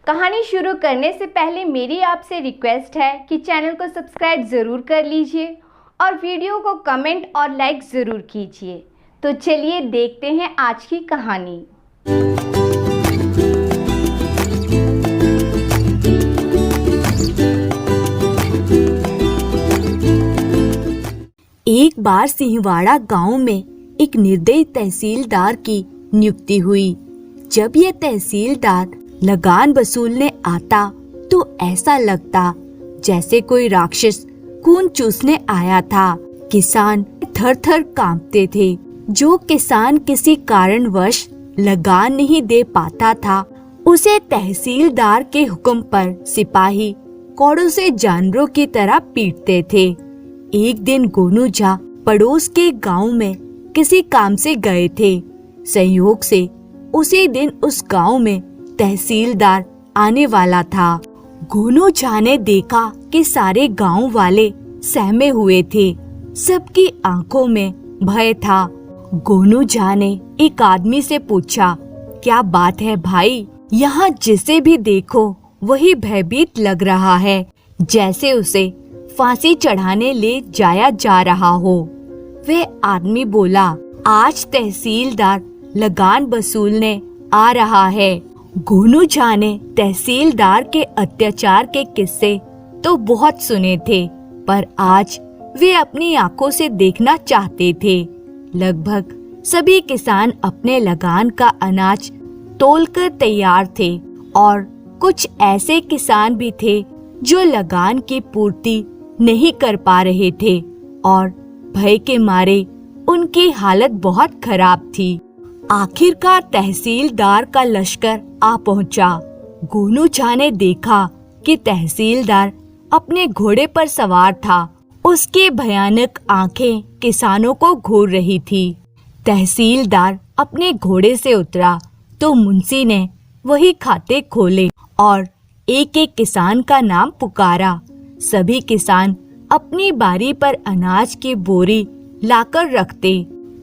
कहानी शुरू करने से पहले मेरी आपसे रिक्वेस्ट है कि चैनल को सब्सक्राइब ज़रूर कर लीजिए और वीडियो को कमेंट और लाइक ज़रूर कीजिए। तो चलिए देखते हैं आज की कहानी। एक बार सिंहवाड़ा गांव में एक निर्दयी तहसीलदार की नियुक्ति हुई। जब यह तहसीलदार लगान वसूलने आता तो ऐसा लगता जैसे कोई राक्षस खून चूसने आया था। किसान थर-थर कांपते थे। जो किसान किसी कारणवश लगान नहीं दे पाता था, उसे तहसीलदार के हुक्म पर सिपाही कौड़ों से जानवरों की तरह पीटते थे। एक दिन गोनू झा पड़ोस के गांव में किसी काम से गए थे। संयोग से उसी दिन उस गांव में तहसीलदार आने वाला था। गोनू झा ने देखा कि सारे गांव वाले सहमे हुए थे। सबकी आंखों में भय था। गोनू झा ने एक आदमी से पूछा, क्या बात है भाई? यहाँ जिसे भी देखो वही भयभीत लग रहा है, जैसे उसे फांसी चढ़ाने ले जाया जा रहा हो। वह आदमी बोला, आज तहसीलदार लगान वसूलने आ रहा है। गोनू झा ने तहसीलदार के अत्याचार के किस्से तो बहुत सुने थे, पर आज वे अपनी आंखों से देखना चाहते थे। लगभग सभी किसान अपने लगान का अनाज तोलकर तैयार थे और कुछ ऐसे किसान भी थे जो लगान की पूर्ति नहीं कर पा रहे थे और भय के मारे उनकी हालत बहुत खराब थी। आखिरकार तहसीलदार का लश्कर आ पहुंचा। गोनू झा ने देखा कि तहसीलदार अपने घोड़े पर सवार था। उसकी भयानक आंखें किसानों को घूर रही थी। तहसीलदार अपने घोड़े से उतरा तो मुंशी ने वही खाते खोले और एक एक किसान का नाम पुकारा। सभी किसान अपनी बारी पर अनाज की बोरी लाकर रखते।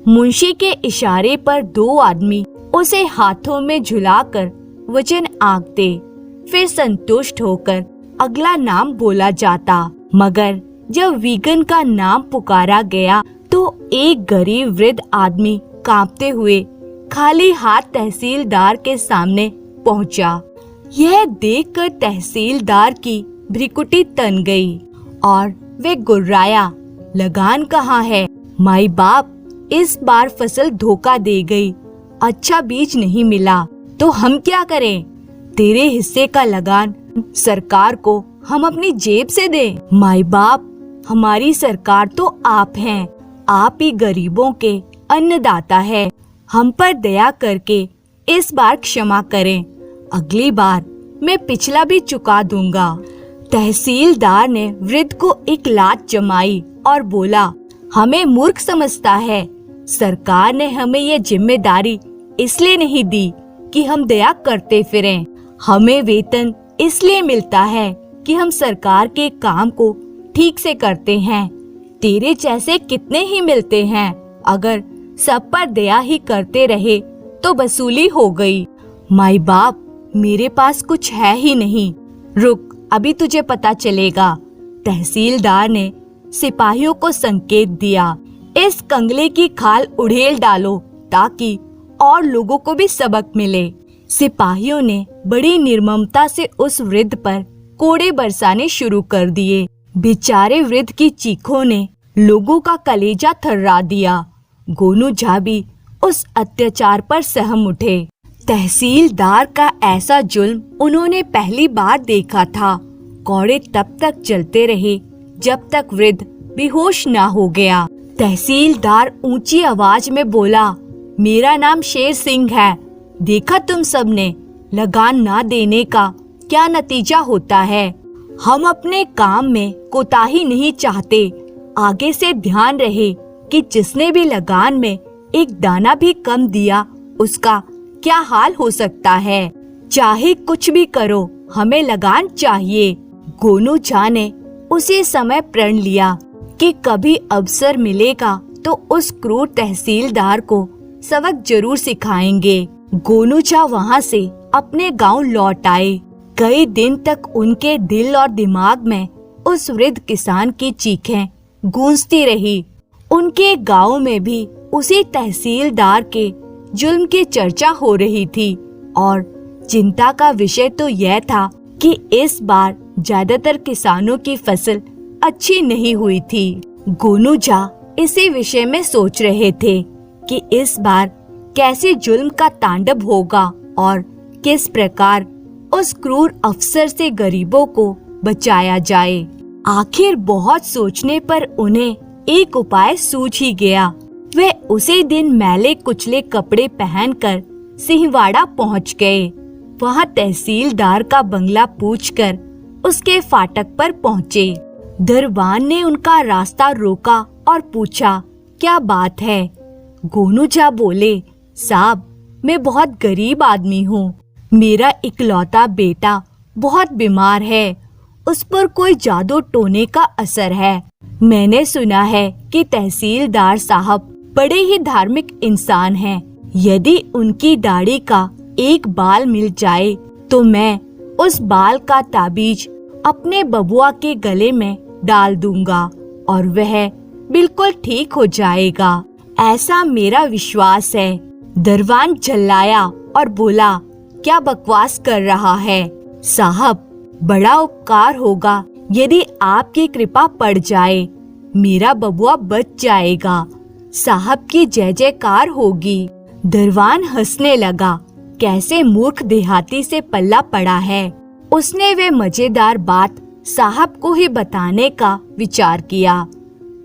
मुंशी के इशारे पर दो आदमी उसे हाथों में झुलाकर वजन आंकते। फिर संतुष्ट होकर अगला नाम बोला जाता। मगर जब वीगन का नाम पुकारा गया तो एक गरीब वृद्ध आदमी कांपते हुए खाली हाथ तहसीलदार के सामने पहुंचा। यह देखकर तहसीलदार की भ्रिकुटी तन गई और वे गुर्राया, लगान कहाँ है? माई बाप, इस बार फसल धोखा दे गई। अच्छा बीज नहीं मिला तो हम क्या करें? तेरे हिस्से का लगान सरकार को हम अपनी जेब से दें? माई बाप, हमारी सरकार तो आप हैं। आप ही गरीबों के अन्नदाता है। हम पर दया करके इस बार क्षमा करें। अगली बार मैं पिछला भी चुका दूंगा। तहसीलदार ने वृद्ध को एक लात जमाई और बोला, हमें मूर्ख समझता है? सरकार ने हमें ये जिम्मेदारी इसलिए नहीं दी कि हम दया करते फिरें। हमें वेतन इसलिए मिलता है कि हम सरकार के काम को ठीक से करते हैं। तेरे जैसे कितने ही मिलते हैं। अगर सब पर दया ही करते रहे तो वसूली हो गई। माई बाप, मेरे पास कुछ है ही नहीं। रुक, अभी तुझे पता चलेगा। तहसीलदार ने सिपाहियों को संकेत दिया, इस कंगले की खाल उड़ेल डालो ताकि और लोगों को भी सबक मिले। सिपाहियों ने बड़ी निर्ममता से उस वृद्ध पर कोड़े बरसाने शुरू कर दिए। बेचारे वृद्ध की चीखों ने लोगों का कलेजा थर्रा दिया। गोनू झा भी उस अत्याचार पर सहम उठे। तहसीलदार का ऐसा जुल्म उन्होंने पहली बार देखा था। कोड़े तब तक चलते रहे जब तक वृद्ध बेहोश ना हो गया। तहसीलदार ऊंची आवाज में बोला, मेरा नाम शेर सिंह है। देखा तुम सबने, लगान ना देने का क्या नतीजा होता है। हम अपने काम में कोताही नहीं चाहते। आगे से ध्यान रहे कि जिसने भी लगान में एक दाना भी कम दिया उसका क्या हाल हो सकता है। चाहे कुछ भी करो, हमें लगान चाहिए। गोनू झा ने उसी समय प्रण लिया कि कभी अवसर मिलेगा तो उस क्रूर तहसीलदार को सबक जरूर सिखाएंगे। गोनू झा वहाँ से अपने गांव लौट आए। कई दिन तक उनके दिल और दिमाग में उस वृद्ध किसान की चीखें गूंजती रही। उनके गांव में भी उसी तहसीलदार के जुल्म की चर्चा हो रही थी और चिंता का विषय तो यह था कि इस बार ज्यादातर किसानों की फसल अच्छी नहीं हुई थी। गोनूझा इसी विषय में सोच रहे थे कि इस बार कैसे जुल्म का तांडव होगा और किस प्रकार उस क्रूर अफसर से गरीबों को बचाया जाए। आखिर बहुत सोचने पर उन्हें एक उपाय सूझ ही गया। वे उसी दिन मैले कुचले कपड़े पहनकर सिंहवाड़ा पहुंच गए। वहां तहसीलदार का बंगला पूछकर उसके फाटक पर पहुंचे। दरबान ने उनका रास्ता रोका और पूछा, क्या बात है? गोनूझा बोले, साहब, मैं बहुत गरीब आदमी हूँ। मेरा इकलौता बेटा बहुत बीमार है। उस पर कोई जादू टोने का असर है। मैंने सुना है कि तहसीलदार साहब बड़े ही धार्मिक इंसान हैं। यदि उनकी दाढ़ी का एक बाल मिल जाए तो मैं उस बाल का ताबीज अपने बबुआ के गले में डाल दूंगा और वह बिल्कुल ठीक हो जाएगा। ऐसा मेरा विश्वास है। दरबान झल्लाया और बोला, क्या बकवास कर रहा है? साहब, बड़ा उपकार होगा यदि आपकी कृपा पड़ जाए। मेरा बबुआ बच जाएगा। साहब की जय जयकार होगी। दरबान हंसने लगा। कैसे मूर्ख देहाती से पल्ला पड़ा है। उसने वे मजेदार बात साहब को ही बताने का विचार किया।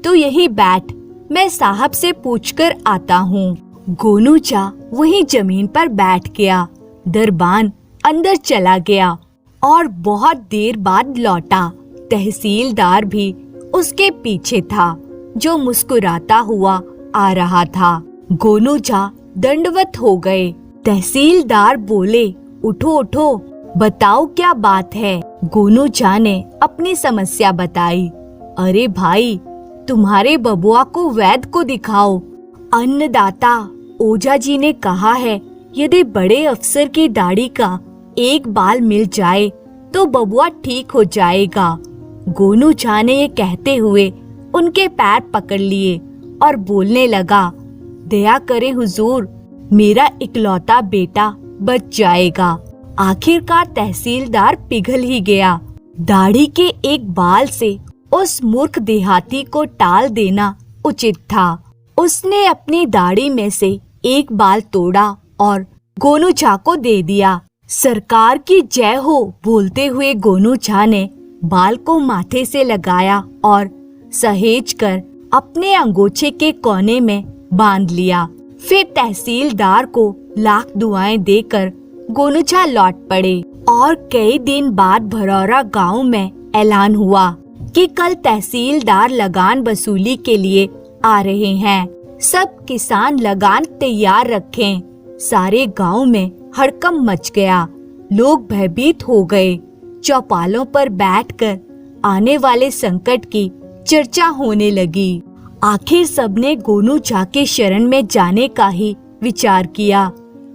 तो यही बैठ, मैं साहब से पूछकर आता हूँ। गोनूझा वहीं जमीन पर बैठ गया। दरबान अंदर चला गया और बहुत देर बाद लौटा। तहसीलदार भी उसके पीछे था, जो मुस्कुराता हुआ आ रहा था। गोनूझा दंडवत हो गए। तहसीलदार बोले, उठो उठो, बताओ क्या बात है। गोनूझा ने अपनी समस्या बताई। अरे भाई, तुम्हारे बबुआ को वैद्य को दिखाओ। अन्नदाता ओझा जी ने कहा है, यदि बड़े अफसर की दाढ़ी का एक बाल मिल जाए तो बबुआ ठीक हो जाएगा। गोनूझा ने ये कहते हुए उनके पैर पकड़ लिए और बोलने लगा, दया करे हुजूर, मेरा इकलौता बेटा बच जाएगा। आखिरकार तहसीलदार पिघल ही गया। दाढ़ी के एक बाल से उस मूर्ख देहाती को टाल देना उचित था। उसने अपनी दाढ़ी में से एक बाल तोड़ा और गोनूझा को दे दिया। सरकार की जय हो बोलते हुए गोनूझा ने बाल को माथे से लगाया और सहेज कर अपने अंगोछे के कोने में बांध लिया। फिर तहसीलदार को लाख दुआएं देकर गोनूझा लौट पड़े और कई दिन बाद भरौरा गांव में ऐलान हुआ कि कल तहसीलदार लगान वसूली के लिए आ रहे हैं। सब किसान लगान तैयार रखें। सारे गांव में हड़कंप मच गया। लोग भयभीत हो गए। चौपालों पर बैठकर आने वाले संकट की चर्चा होने लगी। आखिर सबने गोनूझा के शरण में जाने का ही विचार किया।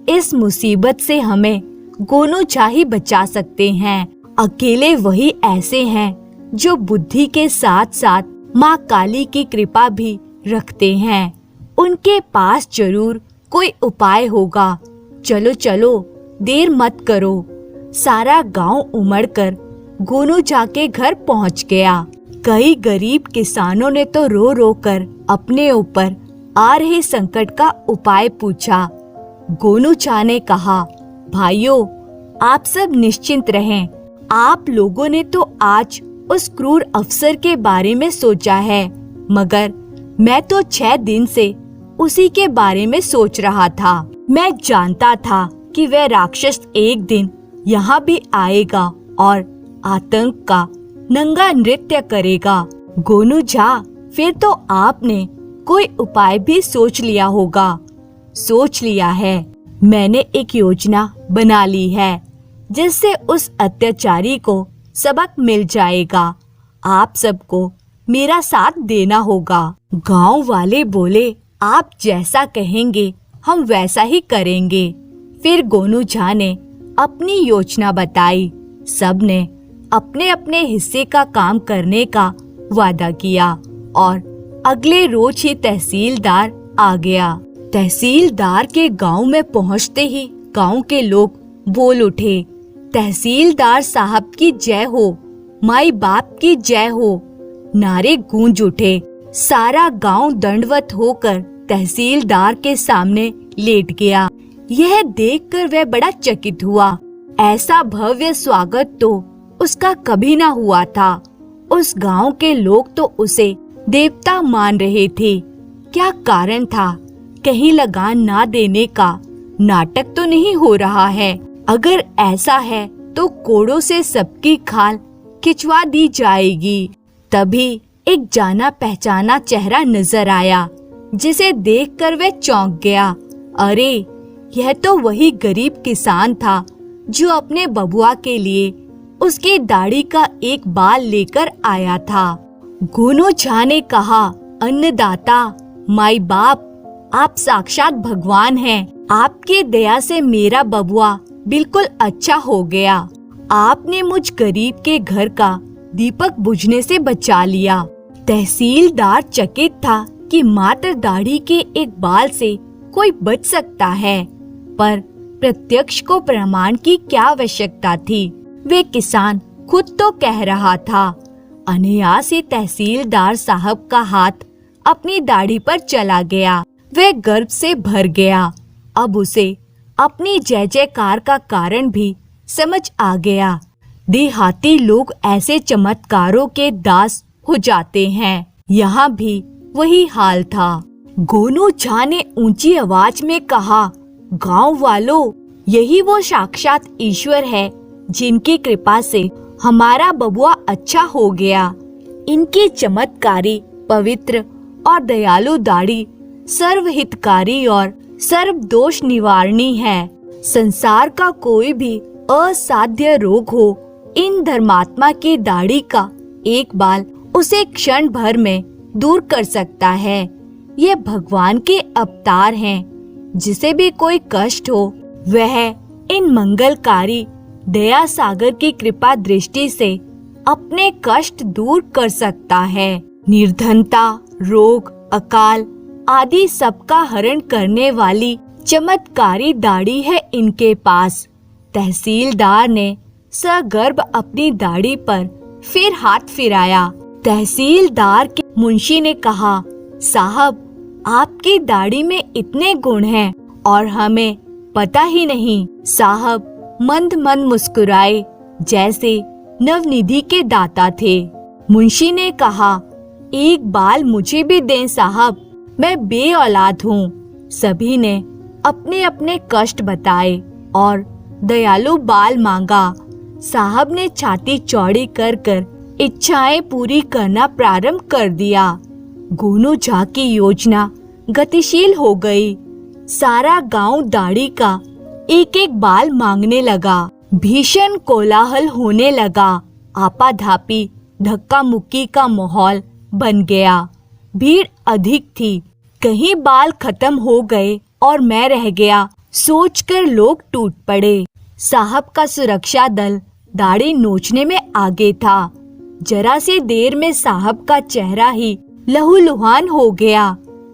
इस मुसीबत से हमें गोनूझा ही बचा सकते हैं। अकेले वही ऐसे हैं जो बुद्धि के साथ साथ माँ काली की कृपा भी रखते हैं। उनके पास जरूर कोई उपाय होगा। चलो चलो, देर मत करो। सारा गांव उमड़कर गोनूझा के घर पहुंच गया। कई गरीब किसानों ने तो रो रो कर अपने ऊपर आ रहे संकट का उपाय पूछा। गोनूझा ने कहा, भाइयों, आप सब निश्चिंत रहें। आप लोगों ने तो आज उस क्रूर अफसर के बारे में सोचा है, मगर मैं तो 6 दिन से उसी के बारे में सोच रहा था। मैं जानता था कि वह राक्षस एक दिन यहाँ भी आएगा और आतंक का नंगा नृत्य करेगा। गोनूझा, फिर तो आपने कोई उपाय भी सोच लिया होगा। सोच लिया है। मैंने एक योजना बना ली है जिससे उस अत्याचारी को सबक मिल जाएगा। आप सबको मेरा साथ देना होगा। गांव वाले बोले, आप जैसा कहेंगे हम वैसा ही करेंगे। फिर गोनूझा ने अपनी योजना बताई। सबने अपने अपने हिस्से का काम करने का वादा किया और अगले रोज ही तहसीलदार आ गया। तहसीलदार के गांव में पहुंचते ही गांव के लोग बोल उठे, तहसीलदार साहब की जय हो, माई बाप की जय हो। नारे गूंज उठे। सारा गांव दंडवत होकर तहसीलदार के सामने लेट गया। यह देखकर वह बड़ा चकित हुआ। ऐसा भव्य स्वागत तो उसका कभी ना हुआ था। उस गांव के लोग तो उसे देवता मान रहे थे। क्या कारण था? कहीं लगान ना देने का नाटक तो नहीं हो रहा है? अगर ऐसा है तो कोड़ों से सबकी खाल खिंचवा दी जाएगी। तभी एक जाना पहचाना चेहरा नजर आया, जिसे देखकर वह चौंक गया। अरे, यह तो वही गरीब किसान था जो अपने बबुआ के लिए उसकी दाढ़ी का एक बाल लेकर आया था। गोनू झा ने कहा, अन्नदाता, माई बाप, आप साक्षात भगवान हैं। आपकी दया से मेरा बबुआ बिल्कुल अच्छा हो गया। आपने मुझ गरीब के घर का दीपक बुझने से बचा लिया। तहसीलदार चकित था कि मात्र दाढ़ी के एक बाल से कोई बच सकता है, पर प्रत्यक्ष को प्रमाण की क्या आवश्यकता थी? वे किसान खुद तो कह रहा था। अनायास ही तहसीलदार साहब का हाथ अपनी दाढ़ी पर चला गया। वह गर्व से भर गया। अब उसे अपनी जय जयकार का कारण भी समझ आ गया। देहाती लोग ऐसे चमत्कारों के दास हो जाते हैं। यहाँ भी वही हाल था। गोनू झा ने ऊंची आवाज में कहा, गांव वालों, यही वो साक्षात ईश्वर है जिनकी कृपा से हमारा बबुआ अच्छा हो गया। इनकी चमत्कारी, पवित्र और दयालु दाढ़ी सर्वहितकारी और सर्व दोष निवारणी है। संसार का कोई भी असाध्य रोग हो, इन धर्मात्मा की दाढ़ी का एक बाल उसे क्षण भर में दूर कर सकता है। ये भगवान के अवतार हैं। जिसे भी कोई कष्ट हो, वह इन मंगलकारी दया सागर की कृपा दृष्टि से अपने कष्ट दूर कर सकता है। निर्धनता, रोग, अकाल आदि सबका हरण करने वाली चमत्कारी दाढ़ी है इनके पास। तहसीलदार ने सगर्व अपनी दाढ़ी पर फिर हाथ फिराया। तहसीलदार के मुंशी ने कहा, साहब, आपकी दाढ़ी में इतने गुण हैं और हमें पता ही नहीं। साहब मंद मंद मुस्कुराए, जैसे नवनिधि के दाता थे। मुंशी ने कहा, एक बाल मुझे भी दें साहब, मैं बे औलाद हूँ। सभी ने अपने अपने कष्ट बताए और दयालु बाल मांगा। साहब ने छाती चौड़ी कर कर इच्छाएं पूरी करना प्रारंभ कर दिया। गोनू झा की योजना गतिशील हो गई। सारा गांव दाढ़ी का एक एक बाल मांगने लगा। भीषण कोलाहल होने लगा। आपाधापी, धक्का मुक्की का माहौल बन गया। भीड़ अधिक थी। कहीं बाल खत्म हो गए और मैं रह गया, सोचकर लोग टूट पड़े। साहब का सुरक्षा दल दाढ़ी नोचने में आगे था। जरा सी देर में साहब का चेहरा ही लहूलुहान हो गया।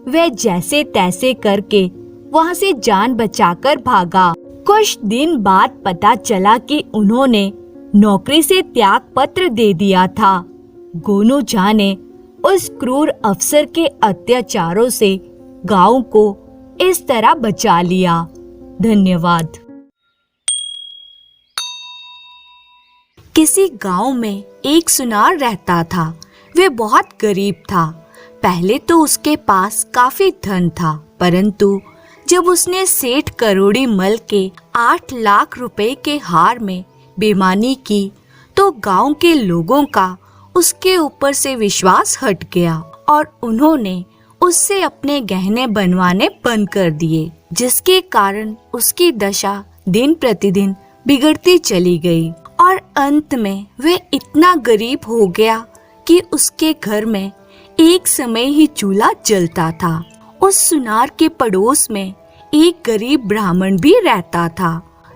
वह जैसे तैसे करके वहां से जान बचाकर भागा। कुछ दिन बाद पता चला कि उन्होंने नौकरी से त्याग पत्र दे दिया था। गोनू झा ने उस क्रूर अफसर के अत्याचारों से गांव को इस तरह बचा लिया। धन्यवाद। किसी गांव में एक सुनार रहता था। वह बहुत गरीब था। पहले तो उसके पास काफी धन था, परंतु जब उसने सेठ करोड़ी मल के 8 लाख रुपए के हार में बेईमानी की, तो गांव के लोगों का उसके ऊपर से विश्वास हट गया और उन्होंने उससे अपने गहने बनवाने बंद कर दिए, जिसके कारण उसकी दशा दिन प्रतिदिन बिगड़ती चली गई और अंत में वह इतना गरीब हो गया कि उसके घर में एक समय ही चूल्हा जलता था। उस सुनार के पड़ोस में एक गरीब ब्राह्मण भी रहता था।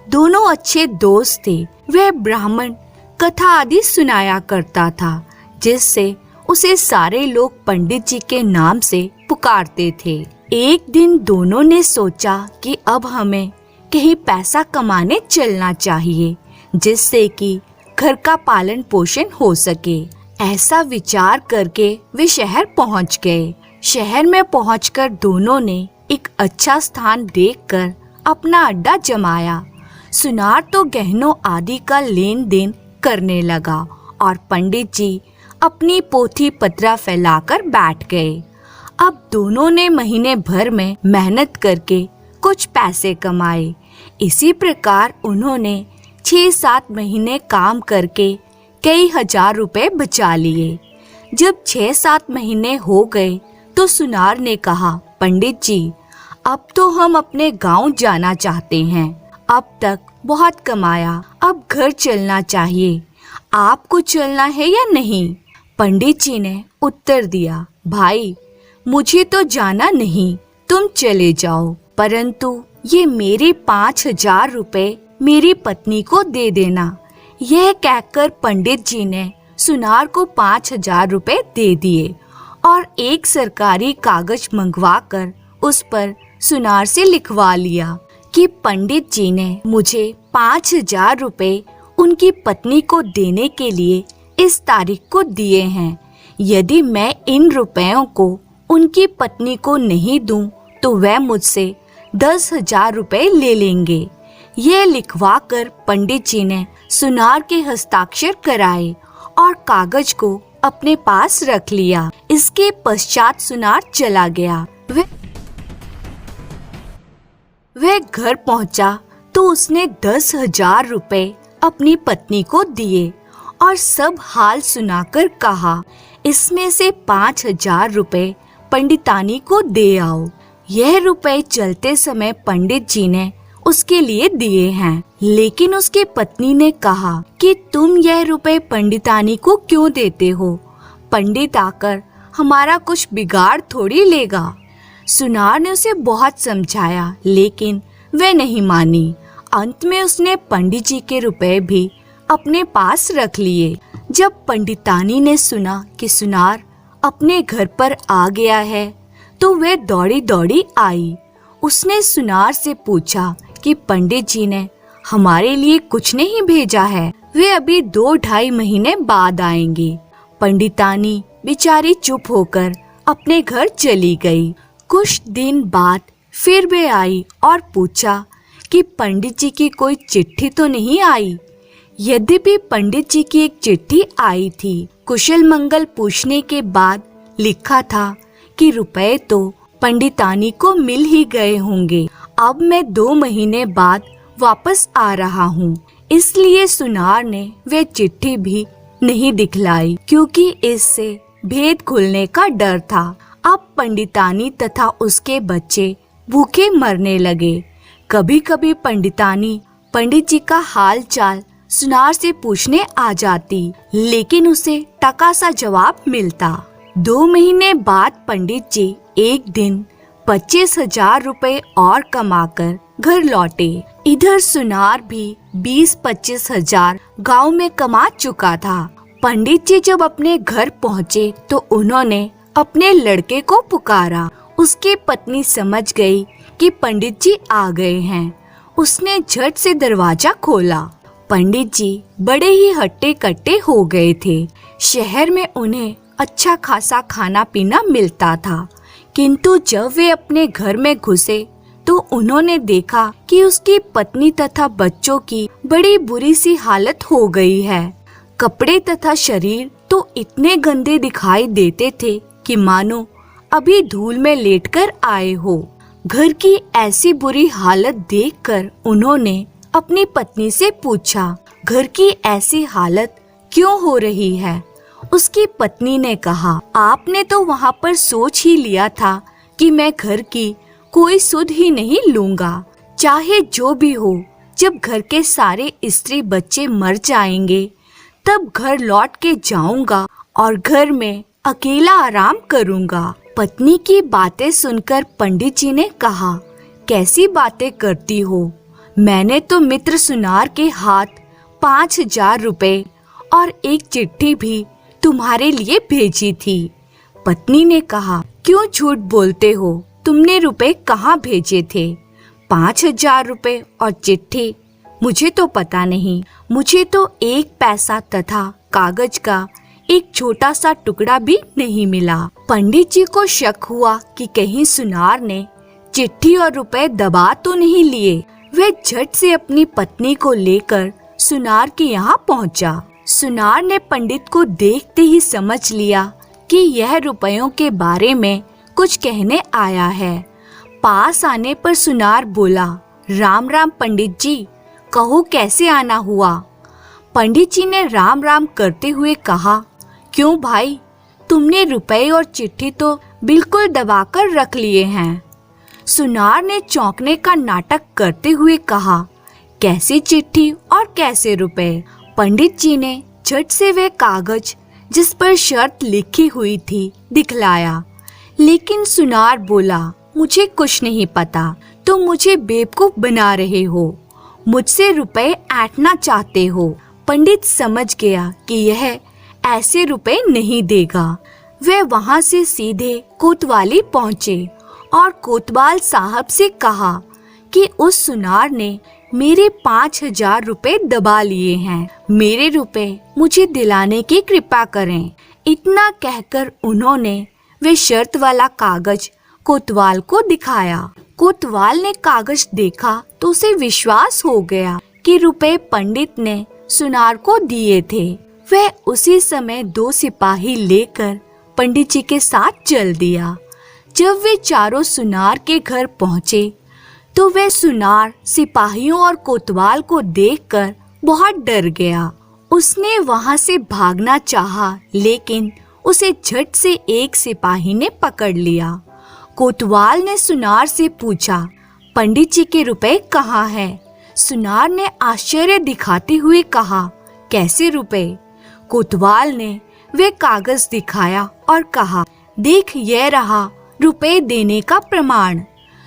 दोनों अच्छे दोस्त थे। वह ब्राह्मण कथा आदि सुनाया करता था, जिससे उसे सारे लोग पंडित जी के नाम से पुकारते थे। एक दिन दोनों ने सोचा कि अब हमें कहीं पैसा कमाने चलना चाहिए, जिससे कि घर का पालन पोषण हो सके। ऐसा विचार करके वे शहर पहुंच गए। शहर में पहुंचकर दोनों ने एक अच्छा स्थान देखकर अपना अड्डा जमाया। सुनार तो गहनों आदि का लेन देन करने लगा और पंडित जी अपनी पोथी पत्रा फैलाकर बैठ गए। अब दोनों ने महीने भर में मेहनत करके कुछ पैसे कमाए। इसी प्रकार उन्होंने 6-7 महीने काम करके कई हजार रुपए बचा लिए। जब 6-7 महीने हो गए तो सुनार ने कहा, पंडित जी, अब तो हम अपने गांव जाना चाहते हैं। अब तक बहुत कमाया, अब घर चलना चाहिए। आपको चलना है या नहीं? पंडित जी ने उत्तर दिया, भाई, मुझे तो जाना नहीं, तुम चले जाओ, परंतु ये मेरे 5,000 रुपए मेरी पत्नी को दे देना। यह कहकर पंडित जी ने सुनार को 5,000 रुपए दे दिए और एक सरकारी कागज मंगवाकर उस पर सुनार से लिखवा लिया कि पंडित जी ने मुझे 5,000 रुपए उनकी पत्नी को देने के लिए इस तारीख को दिए हैं। यदि मैं इन रुपयों को उनकी पत्नी को नहीं दूं तो वह मुझसे 10,000 रुपए ले लेंगे। यह लिखवा कर पंडित जी ने सुनार के हस्ताक्षर कराए और कागज को अपने पास रख लिया। इसके पश्चात सुनार चला गया। वह घर पहुंचा तो उसने 10,000 रुपए अपनी पत्नी को दिए और सब हाल सुनाकर कहा, इसमें से 5,000 रुपए पंडितानी को दे आओ। यह रुपए चलते समय पंडित जी ने उसके लिए दिए हैं। लेकिन उसकी पत्नी ने कहा कि तुम यह रुपए पंडितानी को क्यों देते हो? पंडित आकर हमारा कुछ बिगाड़ थोड़ी लेगा। सुनार ने उसे बहुत समझाया, लेकिन वह नहीं मानी। अंत में उसने पंडित जी के रुपए भी अपने पास रख लिए। जब पंडितानी ने सुना कि सुनार अपने घर पर आ गया है तो वह दौड़ी दौड़ी आई। उसने सुनार से पूछा कि पंडित जी ने हमारे लिए कुछ नहीं भेजा है, वे अभी 2-2.5 महीने बाद आएंगे। पंडितानी बेचारी चुप होकर अपने घर चली गई। कुछ दिन बाद फिर वे आई और पूछा कि पंडित जी की कोई चिट्ठी तो नहीं आई। यद्यपि पंडित जी की एक चिट्ठी आई थी। कुशल मंगल पूछने के बाद लिखा था कि रुपए तो पंडितानी को मिल ही गए होंगे। अब मैं 2 महीने बाद वापस आ रहा हूँ। इसलिए सुनार ने वे चिट्ठी भी नहीं दिखलाई, क्योंकि इससे भेद खुलने का डर था। अब पंडितानी तथा उसके बच्चे भूखे मरने लगे। कभी कभी पंडितानी पंडित जी का हाल चाल सुनार से पूछने आ जाती, लेकिन उसे टका सा जवाब मिलता। 2 महीने बाद पंडित जी एक दिन 25,000 रुपए और कमाकर घर लौटे। इधर सुनार भी 20-25,000 गांव में कमा चुका था। पंडित जी जब अपने घर पहुँचे तो उन्होंने अपने लड़के को पुकारा। उसकी पत्नी समझ गई कि पंडित जी आ गए हैं। उसने झट से दरवाजा खोला। पंडित जी बड़े ही हट्टे कट्टे हो गए थे। शहर में उन्हें अच्छा खासा खाना पीना मिलता था, किंतु जब वे अपने घर में घुसे तो उन्होंने देखा कि उसकी पत्नी तथा बच्चों की बड़ी बुरी सी हालत हो गई है। कपड़े तथा शरीर तो इतने गंदे दिखाई देते थे कि मानो अभी धूल में लेटकर आए हो। घर की ऐसी बुरी हालत देखकर उन्होंने अपनी पत्नी से पूछा, घर की ऐसी हालत क्यों हो रही है? उसकी पत्नी ने कहा, आपने तो वहाँ पर सोच ही लिया था कि मैं घर की कोई सुध ही नहीं लूंगा, चाहे जो भी हो। जब घर के सारे स्त्री बच्चे मर जाएंगे तब घर लौट के जाऊंगा और घर में अकेला आराम करूंगा। पत्नी की बातें सुनकर पंडित जी ने कहा, कैसी बातें करती हो? मैंने तो मित्र सुनार के हाथ 5,000 रुपए और एक चिट्ठी भी तुम्हारे लिए भेजी थी। पत्नी ने कहा, क्यों झूठ बोलते हो? तुमने रुपए कहाँ भेजे थे? 5,000 रुपए और चिट्ठी? मुझे तो पता नहीं। मुझे तो 1 पैसा तथा कागज का एक छोटा सा टुकड़ा भी नहीं मिला। पंडित जी को शक हुआ कि कहीं सुनार ने चिट्ठी और रुपए दबा तो नहीं लिए। वे झट से अपनी पत्नी को लेकर सुनार के यहाँ पहुँचा। सुनार ने पंडित को देखते ही समझ लिया कि यह रुपयों के बारे में कुछ कहने आया है। पास आने पर सुनार बोला, राम राम पंडित जी, कहो कैसे आना हुआ? पंडित जी ने राम राम करते हुए कहा, क्यों भाई, तुमने रुपए और चिट्ठी तो बिल्कुल दबाकर रख लिए हैं। सुनार ने चौंकने का नाटक करते हुए कहा, कैसी चिट्ठी और कैसे रुपए? पंडित जी ने झट से वे कागज जिस पर शर्त लिखी हुई थी दिखलाया। लेकिन सुनार बोला, मुझे कुछ नहीं पता, तुम मुझे बेवकूफ बना रहे हो, मुझसे रुपए ऐंठना चाहते हो। पंडित समझ गया कि यह ऐसे रुपए नहीं देगा। वे वहां से सीधे कोतवाली पहुँचे और कोतवाल साहब से कहा कि उस सुनार ने मेरे 5,000 रुपए दबा लिए हैं, मेरे रुपए मुझे दिलाने की कृपा करें। इतना कहकर उन्होंने वे शर्त वाला कागज कोतवाल को दिखाया। कोतवाल ने कागज देखा तो उसे विश्वास हो गया कि रुपए पंडित ने सुनार को दिए थे। वह उसी समय 2 सिपाही लेकर पंडित जी के साथ चल दिया। जब वे चारों सुनार के घर पहुँचे तो वह सुनार सिपाहियों और कोतवाल को देखकर बहुत डर गया। उसने वहां से भागना चाहा, लेकिन उसे झट से एक सिपाही ने पकड़ लिया। कोतवाल ने सुनार से पूछा, पंडित जी के रुपए कहाँ हैं? सुनार ने आश्चर्य दिखाते हुए कहा, कैसे रुपए? कोतवाल ने वे कागज दिखाया और कहा, देख यह रहा रुपए देने का प्रमाण।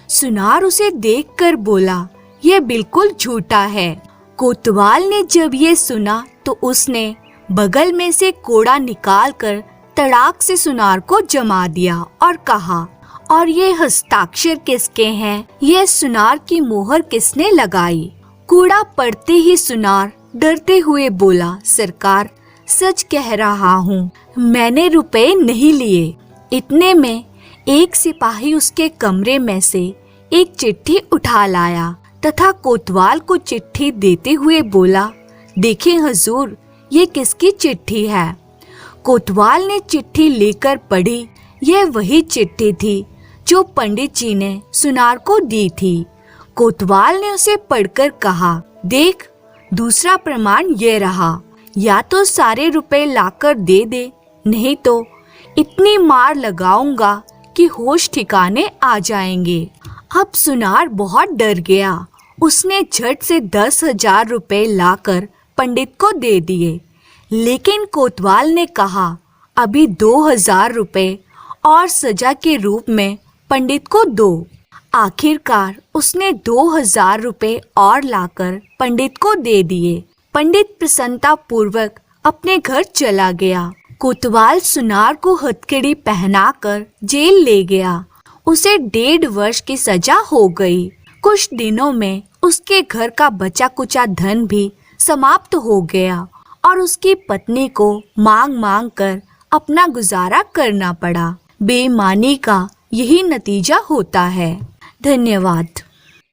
सुनार उसे देखकर बोला, यह बिल्कुल झूठा है। कोतवाल ने जब ये सुना तो उसने बगल में से कोड़ा निकालकर तड़ाक से सुनार को जमा दिया और कहा, और ये हस्ताक्षर किसके हैं? यह सुनार की मोहर किसने लगाई? कोड़ा पड़ते ही सुनार डरते हुए बोला, सरकार सच कह रहा हूँ, मैंने रुपए नहीं लिए। इतने में एक सिपाही उसके कमरे में से एक चिट्ठी उठा लाया तथा कोतवाल को चिट्ठी देते हुए बोला, देखिए हुजूर, ये किसकी चिट्ठी है? कोतवाल ने चिट्ठी लेकर पढ़ी। यह वही चिट्ठी थी जो पंडित जी ने सुनार को दी थी। कोतवाल ने उसे पढ़कर कहा, देख दूसरा प्रमाण ये रहा, या तो सारे रुपए लाकर दे दे, नहीं तो इतनी मार लगाऊंगा कि होश ठिकाने आ जाएंगे। अब सुनार बहुत डर गया। उसने झट से 10,000 रुपए लाकर पंडित को दे दिए। लेकिन कोतवाल ने कहा, अभी 2,000 रुपए और सजा के रूप में पंडित को दो। आखिरकार उसने 2,000 रुपए और लाकर पंडित को दे दिए। पंडित प्रसन्नता पूर्वक अपने घर चला गया। कोतवाल सुनार को हथकड़ी पहनाकर जेल ले गया। उसे 1.5 वर्ष की सजा हो गई। कुछ दिनों में उसके घर का बचा कुचा धन भी समाप्त हो गया और उसकी पत्नी को मांग मांग कर अपना गुजारा करना पड़ा। बेईमानी का यही नतीजा होता है। धन्यवाद।